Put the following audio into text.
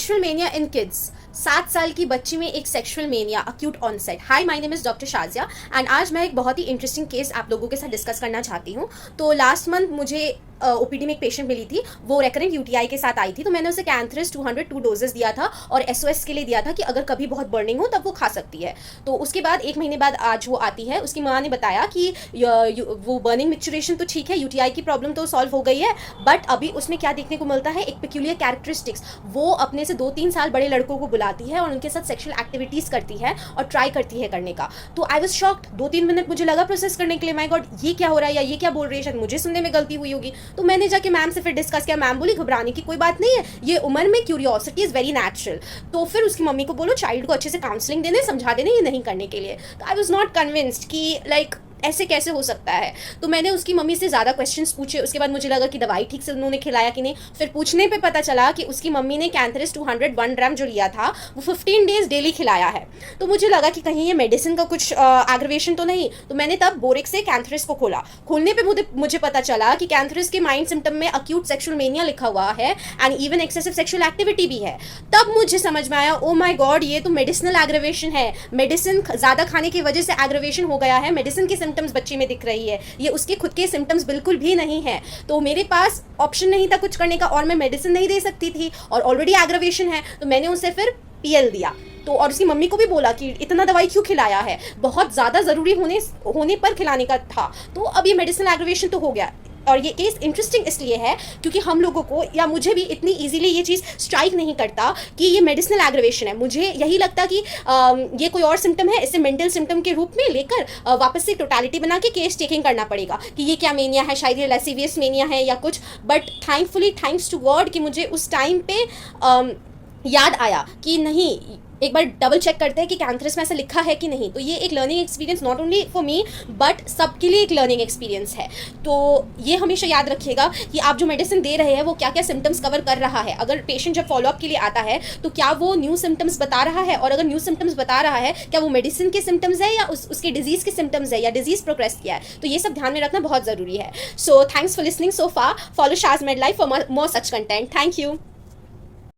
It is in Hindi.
सेक्सुअल मेनिया इन किड्स। 7 साल की बच्ची में एक sexual mania acute onset. Hi, my name is doctor Shazia and आज मैं एक बहुत ही इंटरेस्टिंग केस आप लोगों के साथ डिस्कस करना चाहती हूँ। तो लास्ट मंथ मुझे ओपीडी में एक पेशेंट मिली थी, वो रेकरेंट यूटीआई के साथ आई थी। तो मैंने उसे कैंथरस 202 डोजेस दिया था और एसओएस के लिए दिया था कि अगर कभी बहुत बर्निंग हो तब वो खा सकती है। तो उसके बाद 1 महीने बाद आज वो आती है। उसकी माँ ने बताया कि वो बर्निंग मिक्चुरेशन तो ठीक है, यूटीआई की प्रॉब्लम तो सॉल्व हो गई है, बट अभी उसमें क्या देखने को मिलता है, एक पेक्यूलियर कैरेक्टरिस्टिक्स। वो अपने से 2-3 साल बड़े लड़कों को बुलाती है और उनके साथ सेक्सुअल एक्टिविटीज़ करती है और ट्राई करती है करने का। तो आई वॉज शॉक्ड। 2-3 मिनट मुझे लगा प्रोसेस करने के लिए, माय गॉड ये क्या हो रहा है या ये क्या बोल रही है, शायद मुझे सुनने में गलती हुई होगी। तो मैंने जाके मैम से फिर डिस्कस किया। मैम बोली घबराने की कोई बात नहीं है, ये उम्र में क्यूरियोसिटी इज़ वेरी नेचुरल। तो फिर उसकी मम्मी को बोलो चाइल्ड को अच्छे से काउंसलिंग देने, समझा देने ये नहीं करने के लिए। तो आई वॉज नॉट कन्विंस्ड कि लाइक ऐसे कैसे हो सकता है। तो मैंने उसकी मम्मी से ज़्यादा क्वेश्चंस पूछे। उसके बाद मुझे लगा कि दवाई ठीक से उन्होंने खिलाया कि नहीं। फिर पूछने पे पता चला कि उसकी मम्मी ने कैंथरस 201 ग्राम जो लिया था वो 15 डेज डेली खिलाया है। तो मुझे लगा कि कहीं ये मेडिसिन का कुछ एग्रवेशन तो नहीं। तो मैंने तब बोरिक से कैंथरस को खोला। खोलने पे मुझे पता चला कि कैंथरस के माइंड सिम्टम में अक्यूट सेक्सुअल मेनिया लिखा हुआ है and even excessive sexual activity भी है। तब मुझे समझ में आया, ओ माई गॉड ये तो मेडिसिनल एग्रवेशन है, मेडिसिन ज़्यादा खाने की वजह से एग्रवेशन हो गया है। मेडिसिन के सिम्टम्स बच्चे में दिख रही है, ये उसके खुद के सिम्टम्स बिल्कुल भी नहीं है। तो मेरे पास ऑप्शन नहीं था कुछ करने का और मैं मेडिसिन नहीं दे सकती थी और ऑलरेडी एग्रवेशन है। तो मैंने उसे फिर पीएल दिया। तो और उसकी मम्मी को भी बोला कि इतना दवाई क्यों खिलाया है, बहुत ज़्यादा ज़रूरी होने पर खिलाने का था। तो अब ये मेडिसिनल एग्रवेशन तो हो गया। और ये केस इंटरेस्टिंग इसलिए है क्योंकि हम लोगों को या मुझे भी इतनी इजीली ये चीज़ स्ट्राइक नहीं करता कि ये मेडिसिनल एग्रवेशन है। मुझे यही लगता कि ये कोई और सिम्टम है, इसे मेंटल सिम्टम के रूप में लेकर वापस से टोटालिटी बना के केस टेकिंग करना पड़ेगा कि ये क्या मेनिया है, शायद ये लैसिवियस मेनिया है या कुछ। But thankfully thanks to God कि मुझे उस टाइम पे याद आया कि नहीं, एक बार डबल चेक करते हैं कि कैंथरस में ऐसा लिखा है कि नहीं। तो ये एक learning experience not only for me but सबके लिए एक लर्निंग एक्सपीरियंस है। तो ये हमेशा याद रखिएगा कि आप जो मेडिसिन दे रहे हैं वो क्या क्या सिम्टम्स कवर कर रहा है। अगर पेशेंट जब फॉलोअप के लिए आता है तो क्या वो न्यू सिम्टम्स बता रहा है, और अगर न्यू सिम्टम्स बता रहा है क्या वो मेडिसिन के सिम्टम्स है या उसके डिजीज़ के सिम्टम्स है या डिजीज़ प्रोग्रेस किया है। तो ये सब ध्यान में रखना बहुत ज़रूरी है। So thanks for listening so far. Follow Shaz made life for more such content. Thank you.